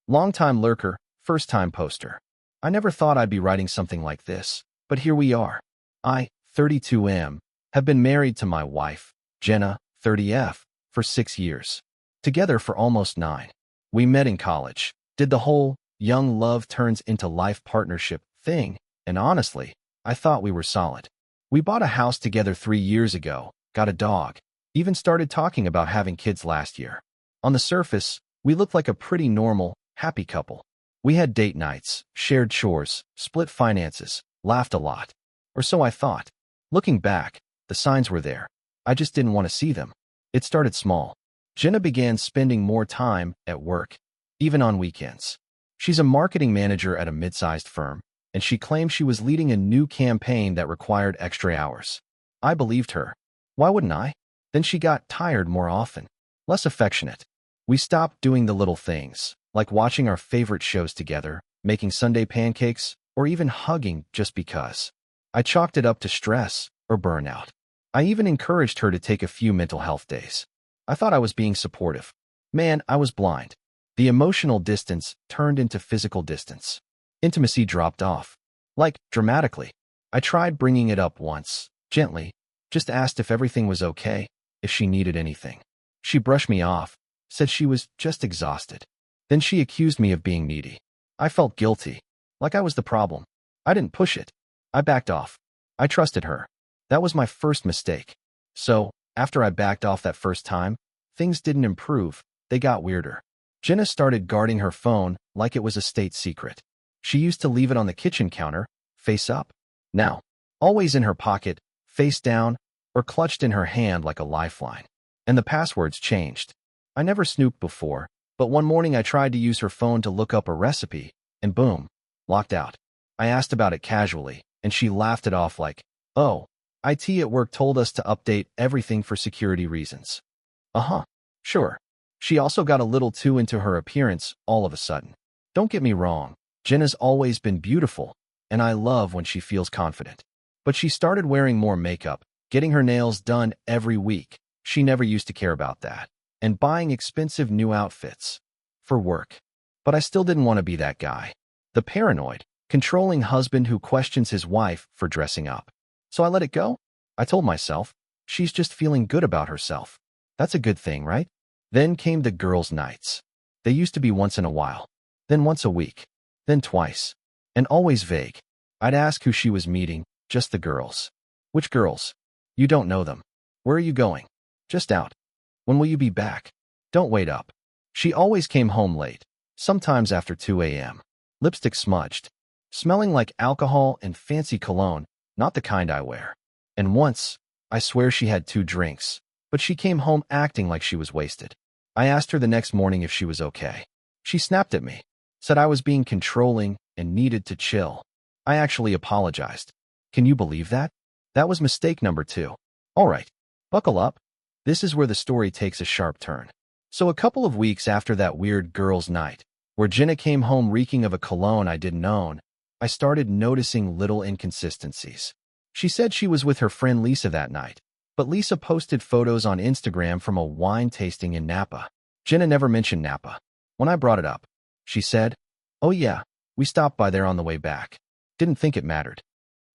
Long-time lurker, first-time poster. I never thought I'd be writing something like this, but here we are. I, 32M, have been married to my wife, Jenna, 30F, for 6 years. Together for almost 9. We met in college, did the whole young love turns into life partnership thing, and honestly, I thought we were solid. We bought a house together 3 years ago, got a dog, even started talking about having kids last year. On the surface, we looked like a pretty normal, happy couple. We had date nights, shared chores, split finances, laughed a lot. Or so I thought. Looking back, the signs were there. I just didn't want to see them. It started small. Jenna began spending more time at work, even on weekends. She's a marketing manager at a mid-sized firm, and she claimed she was leading a new campaign that required extra hours. I believed her. Why wouldn't I? Then she got tired more often, less affectionate. We stopped doing the little things, like watching our favorite shows together, making Sunday pancakes, or even hugging just because. I chalked it up to stress or burnout. I even encouraged her to take a few mental health days. I thought I was being supportive. Man, I was blind. The emotional distance turned into physical distance. Intimacy dropped off. Like, dramatically. I tried bringing it up once, gently, just asked if everything was okay, if she needed anything. She brushed me off, said she was just exhausted. Then she accused me of being needy. I felt guilty, like I was the problem. I didn't push it. I backed off. I trusted her. That was my first mistake. So, after I backed off that first time, things didn't improve, they got weirder. Jenna started guarding her phone like it was a state secret. She used to leave it on the kitchen counter, face up. Now, always in her pocket, face down, or clutched in her hand like a lifeline. And the passwords changed. I never snooped before, but one morning I tried to use her phone to look up a recipe, and boom, locked out. I asked about it casually, and she laughed it off like, oh, IT at work told us to update everything for security reasons. Uh-huh, sure. She also got a little too into her appearance all of a sudden. Don't get me wrong, Jenna's always been beautiful, and I love when she feels confident. But she started wearing more makeup, getting her nails done every week. She never used to care about that. And buying expensive new outfits. For work. But I still didn't want to be that guy. The paranoid, controlling husband who questions his wife for dressing up. So I let it go. I told myself, she's just feeling good about herself. That's a good thing, right? Then came the girls' nights. They used to be once in a while. Then once a week. Then twice. And always vague. I'd ask who she was meeting, just the girls. Which girls? You don't know them. Where are you going? Just out. When will you be back? Don't wait up. She always came home late, sometimes after 2 a.m. Lipstick smudged. Smelling like alcohol and fancy cologne, not the kind I wear. And once, I swear she had 2 drinks, but she came home acting like she was wasted. I asked her the next morning if she was okay. She snapped at me, said I was being controlling and needed to chill. I actually apologized. Can you believe that? That was mistake number 2. All right, buckle up. This is where the story takes a sharp turn. So a couple of weeks after that weird girls' night, where Jenna came home reeking of a cologne I didn't own, I started noticing little inconsistencies. She said she was with her friend Lisa that night, but Lisa posted photos on Instagram from a wine tasting in Napa. Jenna never mentioned Napa. When I brought it up, she said, oh yeah, we stopped by there on the way back. Didn't think it mattered.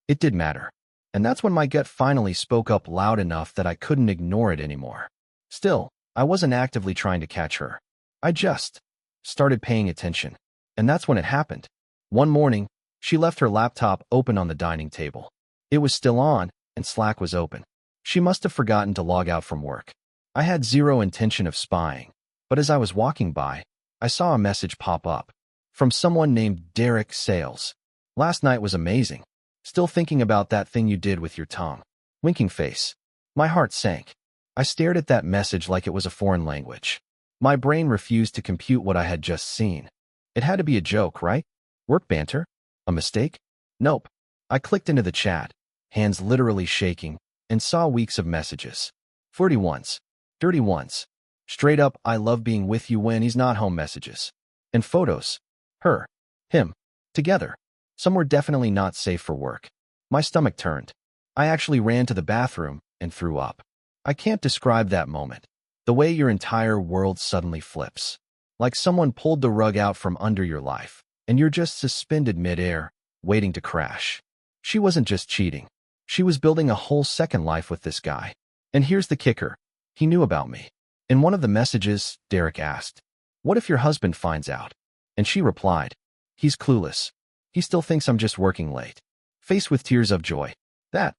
It did matter. And that's when my gut finally spoke up loud enough that I couldn't ignore it anymore. Still, I wasn't actively trying to catch her. I just started paying attention. And that's when it happened. One morning, she left her laptop open on the dining table. It was still on, and Slack was open. She must have forgotten to log out from work. I had zero intention of spying, but as I was walking by, I saw a message pop up from someone named Derek Sales. Last night was amazing. Still thinking about that thing you did with your tongue. Winking face. My heart sank. I stared at that message like it was a foreign language. My brain refused to compute what I had just seen. It had to be a joke, right? Work banter? A mistake? Nope. I clicked into the chat, hands literally shaking, and saw weeks of messages. Flirty ones. Dirty ones. Straight up, I love being with you when he's not home messages. And photos. Her. Him. Together. Some were definitely not safe for work. My stomach turned. I actually ran to the bathroom and threw up. I can't describe that moment. The way your entire world suddenly flips. Like someone pulled the rug out from under your life, and you're just suspended midair, waiting to crash. She wasn't just cheating. She was building a whole second life with this guy. And here's the kicker. He knew about me. In one of the messages, Derek asked, "What if your husband finds out?" And she replied, "He's clueless. He still thinks I'm just working late." Faced with tears of joy. That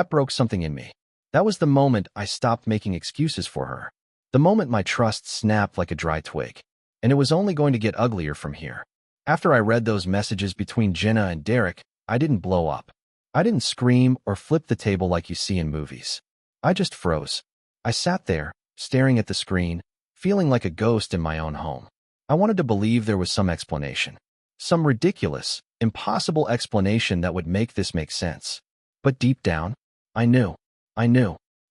broke something in me. That was the moment I stopped making excuses for her. The moment my trust snapped like a dry twig. And it was only going to get uglier from here. After I read those messages between Jenna and Derek, I didn't blow up. I didn't scream or flip the table like you see in movies. I just froze. I sat there, staring at the screen, feeling like a ghost in my own home. I wanted to believe there was some explanation. Some ridiculous, impossible explanation that would make this make sense. But deep down, I knew.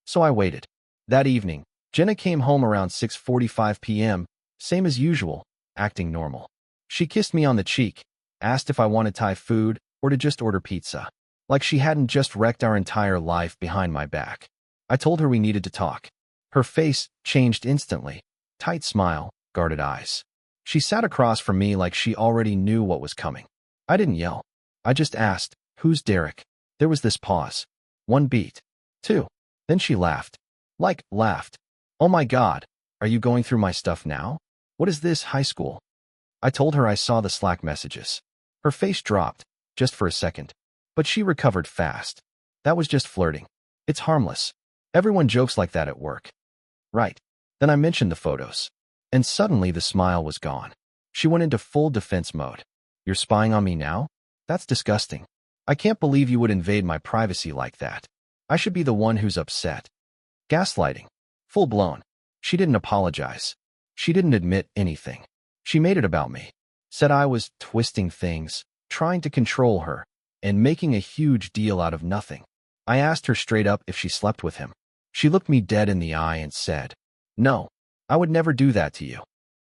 So I waited. That evening, Jenna came home around 6:45 p.m., same as usual, acting normal. She kissed me on the cheek, asked if I wanted Thai food or to just order pizza. Like she hadn't just wrecked our entire life behind my back. I told her we needed to talk. Her face changed instantly. Tight smile, guarded eyes. She sat across from me like she already knew what was coming. I didn't yell. I just asked, "Who's Derek?" There was this pause. One beat. Two. Then she laughed. Laughed. "Oh my God, are you going through my stuff now? What is this, high school?" I told her I saw the Slack messages. Her face dropped, just for a second. But she recovered fast. That was just flirting. It's harmless. Everyone jokes like that at work. Right. Then I mentioned the photos. And suddenly the smile was gone. She went into full defense mode. "You're spying on me now? That's disgusting. I can't believe you would invade my privacy like that. I should be the one who's upset." Gaslighting. Full blown. She didn't apologize. She didn't admit anything. She made it about me. Said I was twisting things, trying to control her, and making a huge deal out of nothing. I asked her straight up if she slept with him. She looked me dead in the eye and said, "No, I would never do that to you."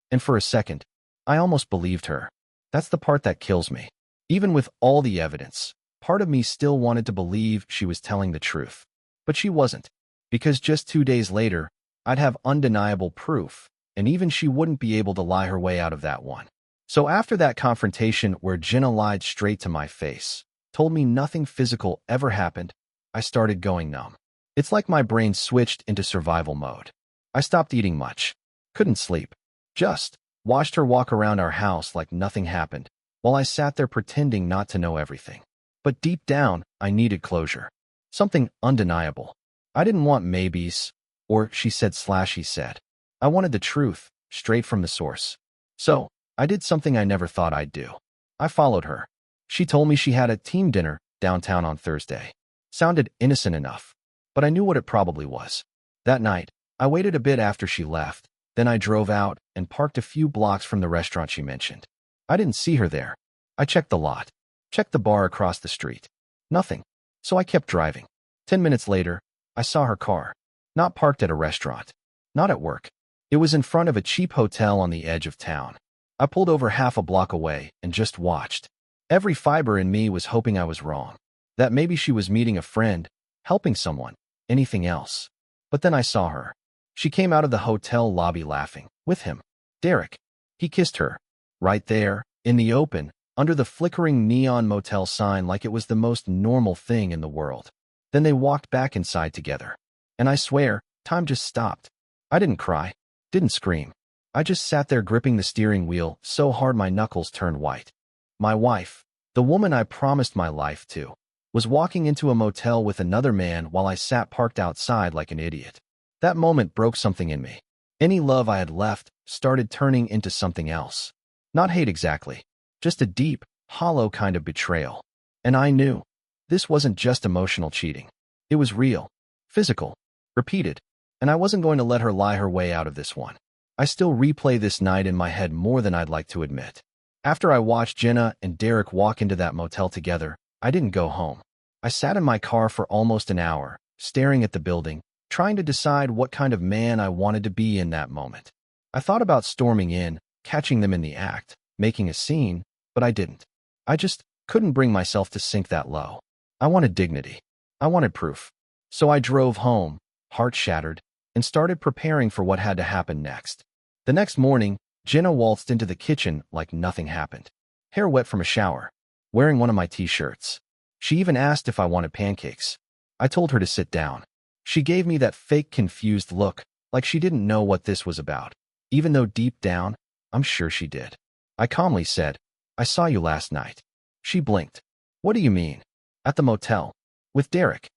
And for a second, I almost believed her. That's the part that kills me. Even with all the evidence, part of me still wanted to believe she was telling the truth. But she wasn't. Because just 2 days later, I'd have undeniable proof, and even she wouldn't be able to lie her way out of that one. So after that confrontation where Jenna lied straight to my face, told me nothing physical ever happened, I started going numb. It's like my brain switched into survival mode. I stopped eating much. Couldn't sleep. Just watched her walk around our house like nothing happened, while I sat there pretending not to know everything. But deep down, I needed closure. Something undeniable. I didn't want maybes, or she said/he said. I wanted the truth, straight from the source. So, I did something I never thought I'd do. I followed her. She told me she had a team dinner downtown on Thursday. Sounded innocent enough, but I knew what it probably was. That night, I waited a bit after she left, then I drove out and parked a few blocks from the restaurant she mentioned. I didn't see her there. I checked the lot, checked the bar across the street. Nothing. So I kept driving. 10 minutes later, I saw her car. Not parked at a restaurant. Not at work. It was in front of a cheap hotel on the edge of town. I pulled over half a block away and just watched. Every fiber in me was hoping I was wrong. That maybe she was meeting a friend, helping someone, anything else. But then I saw her. She came out of the hotel lobby laughing. With him. Derek. He kissed her. Right there, in the open, under the flickering neon motel sign like it was the most normal thing in the world. Then they walked back inside together. And I swear, time just stopped. I didn't cry. Didn't scream. I just sat there gripping the steering wheel so hard my knuckles turned white. My wife, the woman I promised my life to, was walking into a motel with another man while I sat parked outside like an idiot. That moment broke something in me. Any love I had left started turning into something else. Not hate exactly, just a deep, hollow kind of betrayal. And I knew. This wasn't just emotional cheating. It was real, physical, repeated, and I wasn't going to let her lie her way out of this one. I still replay this night in my head more than I'd like to admit. After I watched Jenna and Derek walk into that motel together, I didn't go home. I sat in my car for almost an hour, staring at the building, trying to decide what kind of man I wanted to be in that moment. I thought about storming in, catching them in the act, making a scene, but I didn't. I just couldn't bring myself to sink that low. I wanted dignity. I wanted proof. So I drove home, heart shattered, and started preparing for what had to happen next. The next morning, Jenna waltzed into the kitchen like nothing happened. Hair wet from a shower, wearing one of my t-shirts. She even asked if I wanted pancakes. I told her to sit down. She gave me that fake confused look, like she didn't know what this was about, even though deep down, I'm sure she did. I calmly said, I saw you last night. She blinked. What do you mean? At the motel. With Derek.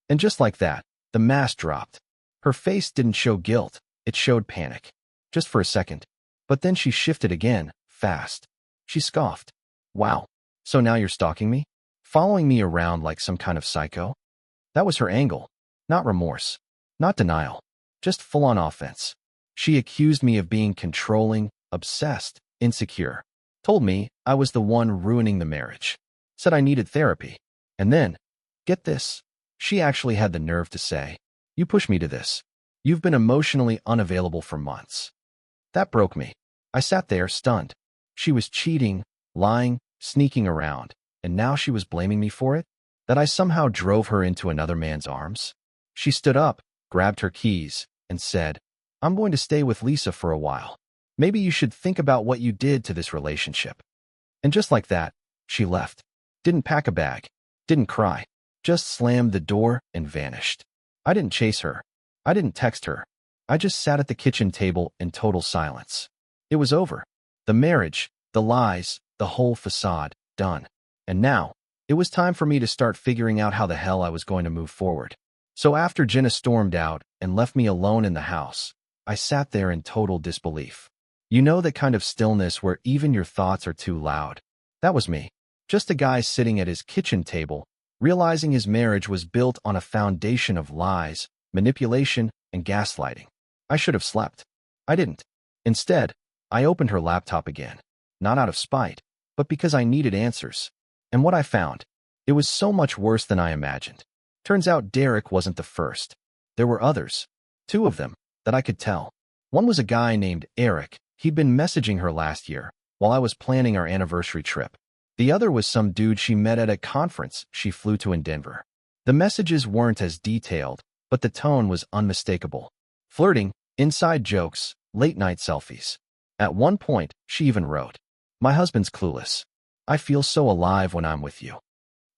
And just like that, the mask dropped. Her face didn't show guilt, it showed panic. Just for a second. But then she shifted again, fast. She scoffed. Wow. So now you're stalking me? Following me around like some kind of psycho? That was her angle. Not remorse. Not denial. Just full-on offense. She accused me of being controlling, obsessed, insecure. Told me I was the one ruining the marriage. Said I needed therapy. And then, get this, she actually had the nerve to say, you pushed me to this. You've been emotionally unavailable for months. That broke me. I sat there, stunned. She was cheating, lying, sneaking around, and now she was blaming me for it? That I somehow drove her into another man's arms? She stood up, grabbed her keys, and said, I'm going to stay with Lisa for a while. Maybe you should think about what you did to this relationship. And just like that, she left. Didn't pack a bag. Didn't cry. Just slammed the door and vanished. I didn't chase her. I didn't text her. I just sat at the kitchen table in total silence. It was over. The marriage, the lies, the whole facade, done. And now, it was time for me to start figuring out how the hell I was going to move forward. So after Jenna stormed out and left me alone in the house, I sat there in total disbelief. You know that kind of stillness where even your thoughts are too loud? That was me. Just a guy sitting at his kitchen table, realizing his marriage was built on a foundation of lies, manipulation, and gaslighting. I should have slept. I didn't. Instead, I opened her laptop again. Not out of spite, but because I needed answers. And what I found, it was so much worse than I imagined. Turns out Derek wasn't the first. There were others. 2 of them, that I could tell. One was a guy named Eric. He'd been messaging her last year, while I was planning our anniversary trip. The other was some dude she met at a conference she flew to in Denver. The messages weren't as detailed, but the tone was unmistakable. Flirting, inside jokes, late-night selfies. At one point, she even wrote, My husband's clueless. I feel so alive when I'm with you.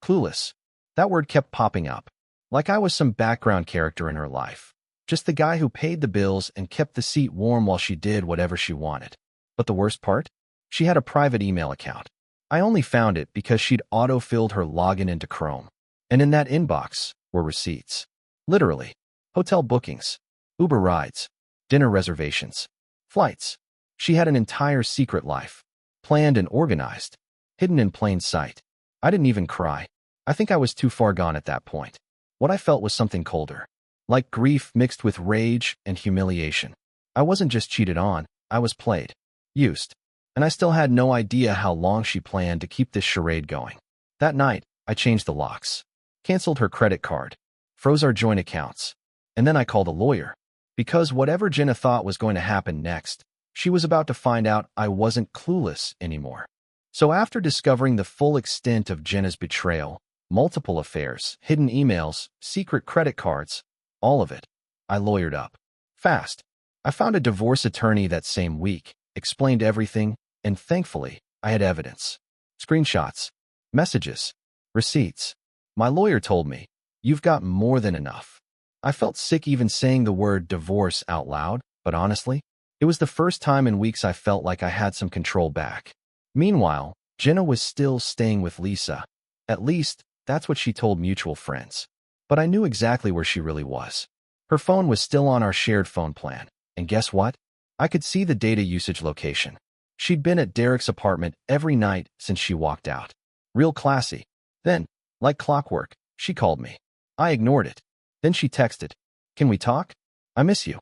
Clueless. That word kept popping up. Like I was some background character in her life. Just the guy who paid the bills and kept the seat warm while she did whatever she wanted. But the worst part? She had a private email account. I only found it because she'd auto-filled her login into Chrome. And in that inbox were receipts. Literally. Hotel bookings. Uber rides. Dinner reservations. Flights. She had an entire secret life. Planned and organized. Hidden in plain sight. I didn't even cry. I think I was too far gone at that point. What I felt was something colder. Like grief mixed with rage and humiliation. I wasn't just cheated on, I was played. Used. And I still had no idea how long she planned to keep this charade going. That night, I changed the locks. Canceled her credit card. Froze our joint accounts. And then I called a lawyer. Because whatever Jenna thought was going to happen next, she was about to find out I wasn't clueless anymore. So after discovering the full extent of Jenna's betrayal, multiple affairs, hidden emails, secret credit cards, all of it, I lawyered up. Fast. I found a divorce attorney that same week, explained everything, and thankfully, I had evidence. Screenshots, messages, receipts. My lawyer told me, you've got more than enough. I felt sick even saying the word divorce out loud, but honestly, it was the first time in weeks I felt like I had some control back. Meanwhile, Jenna was still staying with Lisa. At least, that's what she told mutual friends. But I knew exactly where she really was. Her phone was still on our shared phone plan. And guess what? I could see the data usage location. She'd been at Derek's apartment every night since she walked out. Real classy. Then, like clockwork, she called me. I ignored it. Then she texted, Can we talk? I miss you.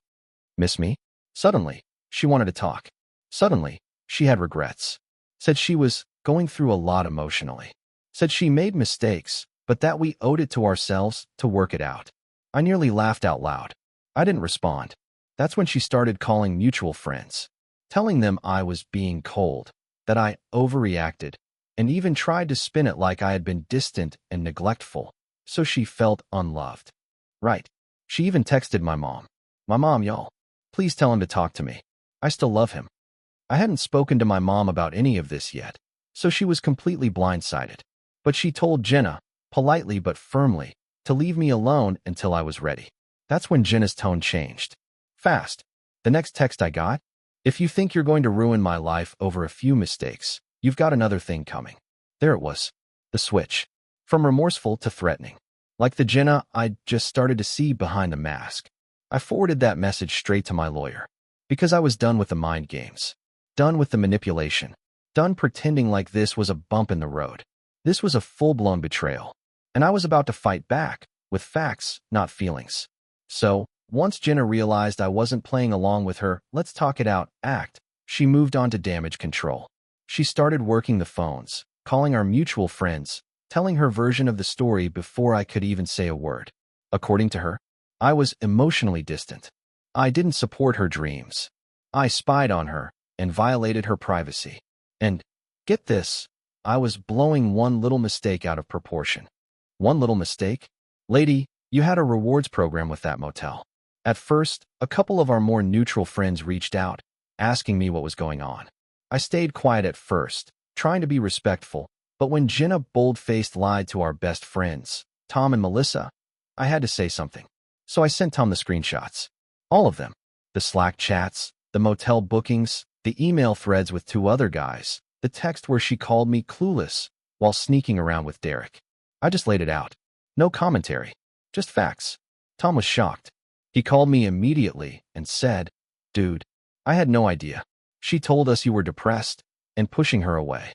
Miss me? Suddenly, she wanted to talk. Suddenly, she had regrets. Said she was going through a lot emotionally. Said she made mistakes, but that we owed it to ourselves to work it out. I nearly laughed out loud. I didn't respond. That's when she started calling mutual friends, telling them I was being cold, that I overreacted, and even tried to spin it like I had been distant and neglectful, so she felt unloved. Right. She even texted my mom. My mom, y'all. Please tell him to talk to me. I still love him. I hadn't spoken to my mom about any of this yet, so she was completely blindsided. But she told Jenna, politely but firmly, to leave me alone until I was ready. That's when Jenna's tone changed. Fast. The next text I got, "If you think you're going to ruin my life over a few mistakes, you've got another thing coming." There it was. The switch. From remorseful to threatening. Like the Jenna I'd just started to see behind the mask. I forwarded that message straight to my lawyer. Because I was done with the mind games. Done with the manipulation. Done pretending like this was a bump in the road. This was a full-blown betrayal. And I was about to fight back, with facts, not feelings. So, once Jenna realized I wasn't playing along with her let's talk it out act, she moved on to damage control. She started working the phones, calling our mutual friends, telling her version of the story before I could even say a word. According to her, I was emotionally distant. I didn't support her dreams. I spied on her and violated her privacy. And, get this, I was blowing one little mistake out of proportion. One little mistake? Lady, you had a rewards program with that motel. At first, a couple of our more neutral friends reached out, asking me what was going on. I stayed quiet at first, trying to be respectful, but when Jenna bold-faced lied to our best friends, Tom and Melissa, I had to say something. So I sent Tom the screenshots. All of them. The Slack chats, the motel bookings, the email threads with two other guys, the text where she called me clueless while sneaking around with Derek. I just laid it out. No commentary. Just facts. Tom was shocked. He called me immediately and said, "Dude, I had no idea. She told us you were depressed and pushing her away."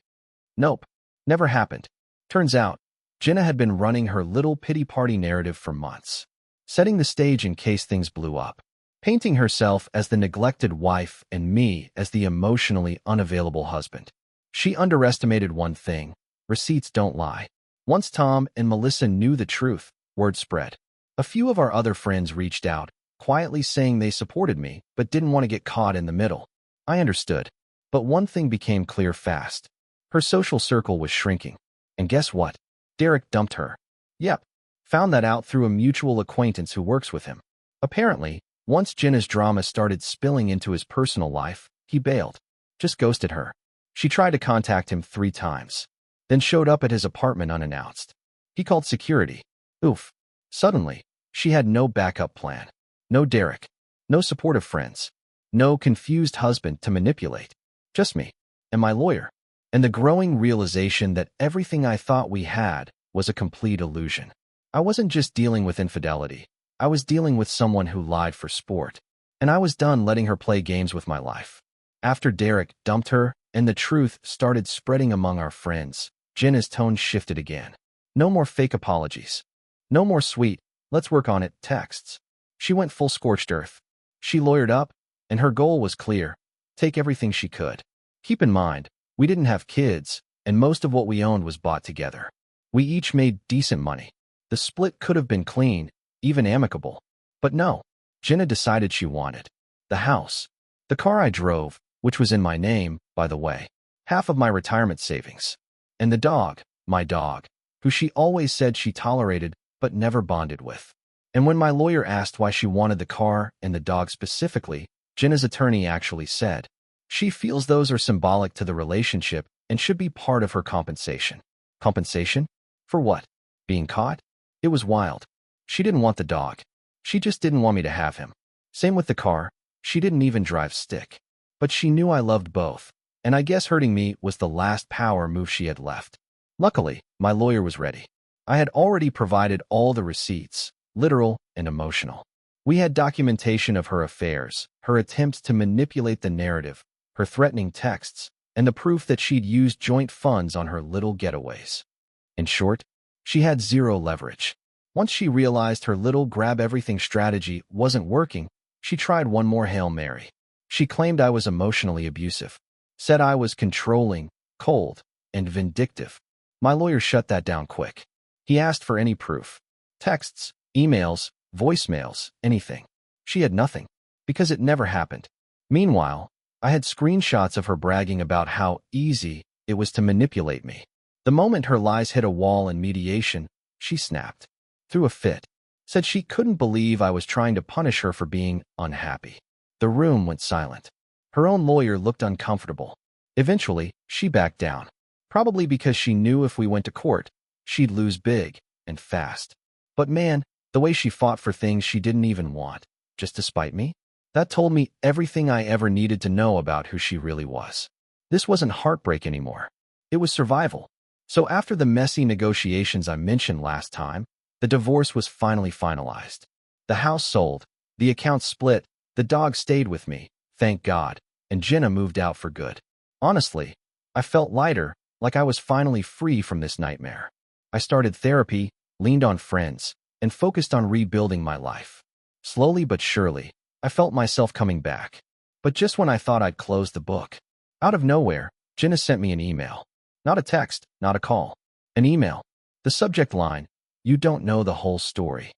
Nope. Never happened. Turns out, Jenna had been running her little pity party narrative for months, setting the stage in case things blew up, painting herself as the neglected wife and me as the emotionally unavailable husband. She underestimated one thing: receipts don't lie. Once Tom and Melissa knew the truth, word spread. A few of our other friends reached out, quietly saying they supported me but didn't want to get caught in the middle. I understood. But one thing became clear fast. Her social circle was shrinking. And guess what? Derek dumped her. Yep. Found that out through a mutual acquaintance who works with him. Apparently, once Jenna's drama started spilling into his personal life, he bailed. Just ghosted her. She tried to contact him 3 times. Then showed up at his apartment unannounced. He called security. Oof. Suddenly, she had no backup plan. No Derek. No supportive friends. No confused husband to manipulate. Just me. And my lawyer. And the growing realization that everything I thought we had was a complete illusion. I wasn't just dealing with infidelity. I was dealing with someone who lied for sport. And I was done letting her play games with my life. After Derek dumped her and the truth started spreading among our friends, Jenna's tone shifted again. No more fake apologies. No more sweet, "let's work on it" texts. She went full scorched earth. She lawyered up, and her goal was clear: take everything she could. Keep in mind, we didn't have kids, and most of what we owned was bought together. We each made decent money. The split could have been clean, even amicable. But no, Jenna decided she wanted the house, the car I drove, which was in my name, by the way, half of my retirement savings, and the dog, my dog, who she always said she tolerated but never bonded with. And when my lawyer asked why she wanted the car and the dog specifically, Jenna's attorney actually said, she feels those are symbolic to the relationship and should be part of her compensation. Compensation? For what? Being caught? It was wild. She didn't want the dog. She just didn't want me to have him. Same with the car. She didn't even drive stick. But she knew I loved both, and I guess hurting me was the last power move she had left. Luckily, my lawyer was ready. I had already provided all the receipts, literal and emotional. We had documentation of her affairs, her attempts to manipulate the narrative, her threatening texts, and the proof that she'd used joint funds on her little getaways. In short, she had zero leverage. Once she realized her little grab-everything strategy wasn't working, she tried one more Hail Mary. She claimed I was emotionally abusive, said I was controlling, cold, and vindictive. My lawyer shut that down quick. He asked for any proof. Texts, emails, voicemails, anything. She had nothing, because it never happened. Meanwhile, I had screenshots of her bragging about how easy it was to manipulate me. The moment her lies hit a wall in mediation, she snapped, threw a fit, said she couldn't believe I was trying to punish her for being unhappy. The room went silent. Her own lawyer looked uncomfortable. Eventually, she backed down. Probably because she knew if we went to court, she'd lose big and fast. But man, the way she fought for things she didn't even want, just to spite me, that told me everything I ever needed to know about who she really was. This wasn't heartbreak anymore. It was survival. So after the messy negotiations I mentioned last time, the divorce was finally finalized. The house sold, the accounts split, the dog stayed with me, thank God, and Jenna moved out for good. Honestly, I felt lighter, like I was finally free from this nightmare. I started therapy, leaned on friends, and focused on rebuilding my life. Slowly but surely, I felt myself coming back. But just when I thought I'd closed the book, out of nowhere, Jenna sent me an email. Not a text, not a call. An email. The subject line, "You don't know the whole story."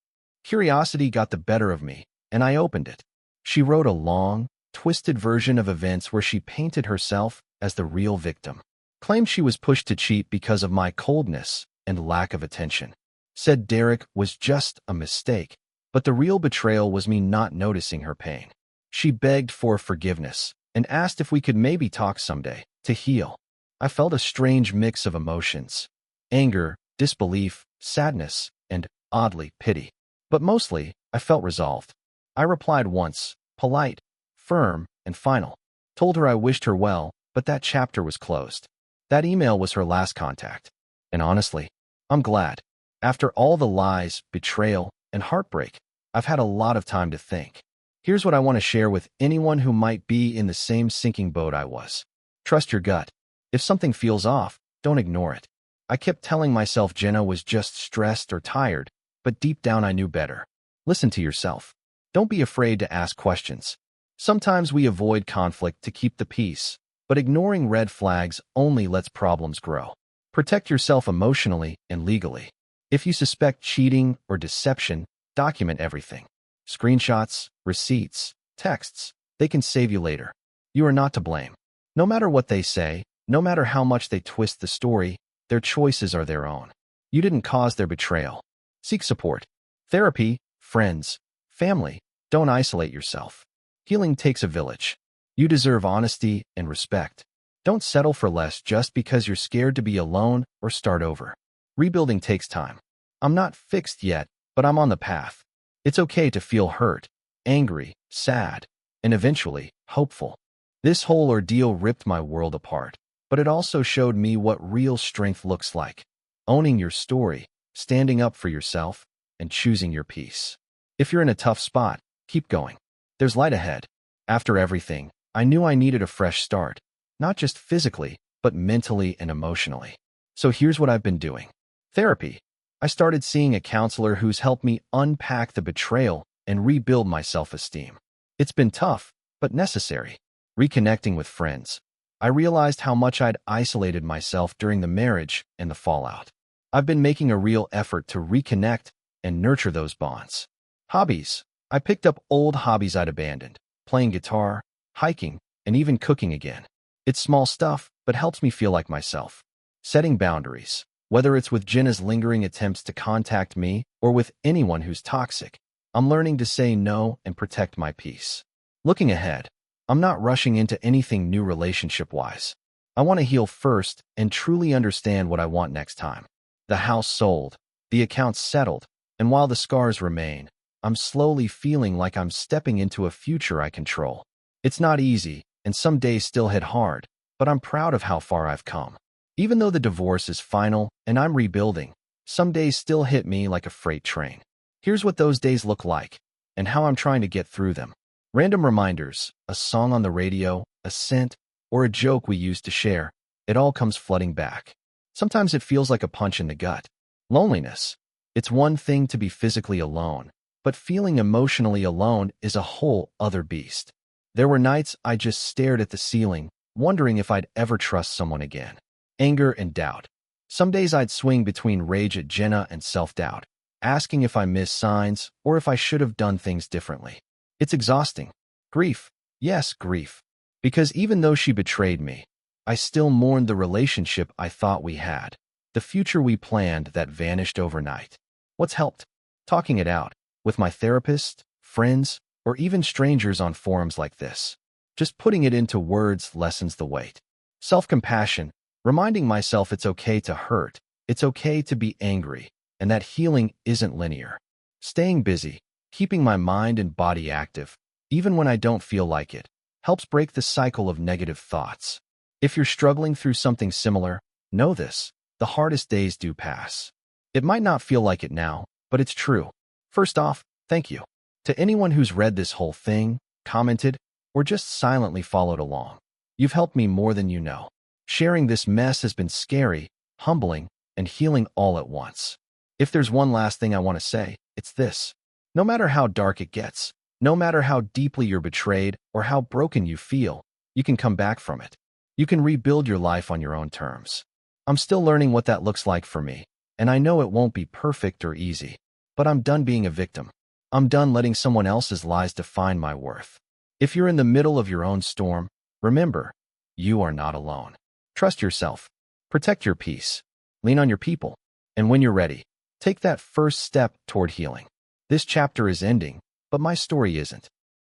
Curiosity got the better of me, and I opened it. She wrote a long, twisted version of events where she painted herself as the real victim. Claimed she was pushed to cheat because of my coldness and lack of attention. Said Derek was just a mistake, but the real betrayal was me not noticing her pain. She begged for forgiveness and asked if we could maybe talk someday to heal. I felt a strange mix of emotions: anger, disbelief, sadness, and, oddly, pity. But mostly, I felt resolved. I replied once, polite, firm, and final. Told her I wished her well, but that chapter was closed. That email was her last contact. And honestly, I'm glad. After all the lies, betrayal, and heartbreak, I've had a lot of time to think. Here's what I want to share with anyone who might be in the same sinking boat I was. Trust your gut. If something feels off, don't ignore it. I kept telling myself Jenna was just stressed or tired, but deep down I knew better. Listen to yourself. Don't be afraid to ask questions. Sometimes we avoid conflict to keep the peace, but ignoring red flags only lets problems grow. Protect yourself emotionally and legally. If you suspect cheating or deception, document everything. Screenshots, receipts, texts, they can save you later. You are not to blame. No matter what they say, no matter how much they twist the story, their choices are their own. You didn't cause their betrayal. Seek support. Therapy, friends, family. Don't isolate yourself. Healing takes a village. You deserve honesty and respect. Don't settle for less just because you're scared to be alone or start over. Rebuilding takes time. I'm not fixed yet, but I'm on the path. It's okay to feel hurt, angry, sad, and eventually, hopeful. This whole ordeal ripped my world apart, but it also showed me what real strength looks like. Owning your story, standing up for yourself, and choosing your peace. If you're in a tough spot, keep going. There's light ahead. After everything, I knew I needed a fresh start, not just physically, but mentally and emotionally. So here's what I've been doing. Therapy. I started seeing a counselor who's helped me unpack the betrayal and rebuild my self-esteem. It's been tough, but necessary. Reconnecting with friends. I realized how much I'd isolated myself during the marriage and the fallout. I've been making a real effort to reconnect and nurture those bonds. Hobbies. I picked up old hobbies I'd abandoned, playing guitar, hiking, and even cooking again. It's small stuff, but helps me feel like myself. Setting boundaries. Whether it's with Jenna's lingering attempts to contact me or with anyone who's toxic, I'm learning to say no and protect my peace. Looking ahead, I'm not rushing into anything new relationship-wise. I want to heal first and truly understand what I want next time. The house sold, the accounts settled, and while the scars remain, I'm slowly feeling like I'm stepping into a future I control. It's not easy, and some days still hit hard, but I'm proud of how far I've come. Even though the divorce is final and I'm rebuilding, some days still hit me like a freight train. Here's what those days look like, and how I'm trying to get through them. Random reminders, a song on the radio, a scent, or a joke we used to share, it all comes flooding back. Sometimes it feels like a punch in the gut. Loneliness. It's one thing to be physically alone, but feeling emotionally alone is a whole other beast. There were nights I just stared at the ceiling, wondering if I'd ever trust someone again. Anger and doubt. Some days I'd swing between rage at Jenna and self-doubt, asking if I missed signs or if I should have done things differently. It's exhausting. Grief. Yes, grief. Because even though she betrayed me, I still mourned the relationship I thought we had, the future we planned that vanished overnight. What's helped? Talking it out, with my therapist, friends, or even strangers on forums like this. Just putting it into words lessens the weight. Self-compassion, reminding myself it's okay to hurt, it's okay to be angry, and that healing isn't linear. Staying busy, keeping my mind and body active, even when I don't feel like it, helps break the cycle of negative thoughts. If you're struggling through something similar, know this: the hardest days do pass. It might not feel like it now, but it's true. First off, thank you to anyone who's read this whole thing, commented, or just silently followed along. You've helped me more than you know. Sharing this mess has been scary, humbling, and healing all at once. If there's one last thing I want to say, it's this: no matter how dark it gets, no matter how deeply you're betrayed or how broken you feel, you can come back from it. You can rebuild your life on your own terms. I'm still learning what that looks like for me, and I know it won't be perfect or easy, but I'm done being a victim. I'm done letting someone else's lies define my worth. If you're in the middle of your own storm, remember, you are not alone. Trust yourself. Protect your peace. Lean on your people. And when you're ready, take that first step toward healing. This chapter is ending, but my story isn't.